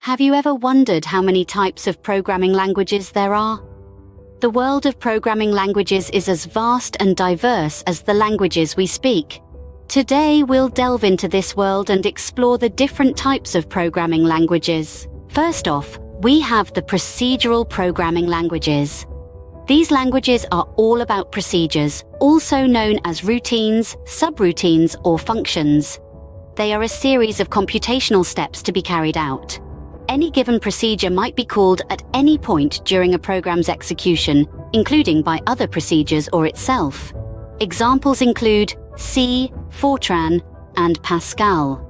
Have you ever wondered how many types of programming languages there are? The world of programming languages is as vast and diverse as the languages we speak. Today, we'll delve into this world and explore the different types of programming languages. First off, we have the procedural programming languages. These languages are all about procedures, also known as routines, subroutines, or functions. They are a series of computational steps to be carried out. Any given procedure might be called at any point during a program's execution, including by other procedures or itself. Examples include C, Fortran, and Pascal.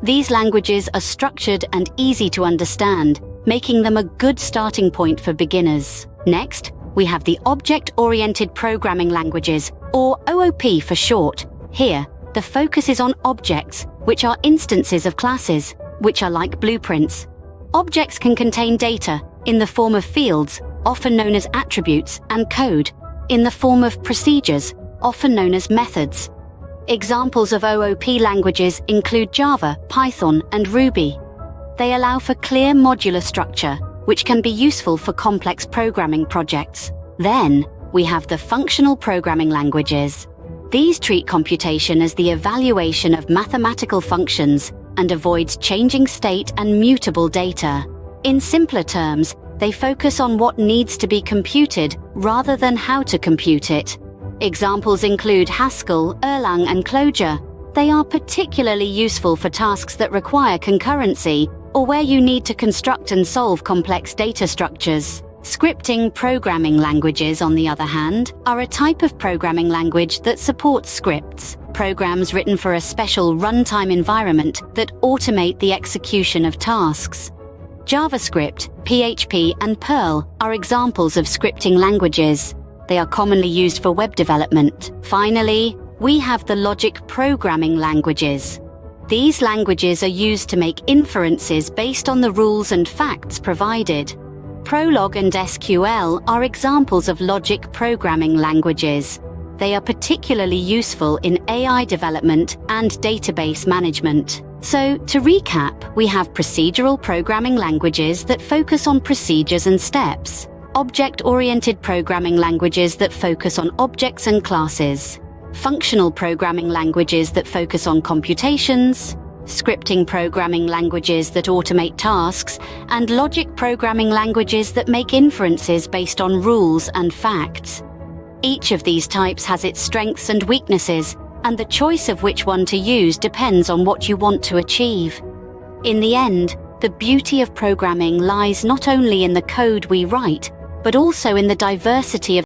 These languages are structured and easy to understand, making them a good starting point for beginners. Next, we have the Object-Oriented Programming Languages, or OOP for short. Here, the focus is on objects, which are instances of classes, which are like blueprints. Objects can contain data in the form of fields, often known as attributes, and code in the form of procedures, often known as methods. Examples of OOP languages include Java, Python, and Ruby. They allow for clear modular structure, which can be useful for complex programming projects. Then, we have the functional programming languages. These treat computation as the evaluation of mathematical functions and avoids changing state and mutable data. In simpler terms, they focus on what needs to be computed rather than how to compute it. Examples include Haskell, Erlang, and Clojure. They are particularly useful for tasks that require concurrency or where you need to construct and solve complex data structures. Scripting programming languages, on the other hand, are a type of programming language that supports scripts, programs written for a special runtime environment that automate the execution of tasks. JavaScript, PHP, and Perl are examples of scripting languages. They are commonly used for web development. Finally, we have the logic programming languages. These languages are used to make inferences based on the rules and facts provided. Prolog and SQL are examples of logic programming languages. They are particularly useful in AI development and database management. So, to recap, we have procedural programming languages that focus on procedures and steps, object-oriented programming languages that focus on objects and classes, functional programming languages that focus on computations, scripting programming languages that automate tasks, and logic programming languages that make inferences based on rules and facts. Each of these types has its strengths and weaknesses, and the choice of which one to use depends on what you want to achieve. In the end, the beauty of programming lies not only in the code we write, but also in the diversity of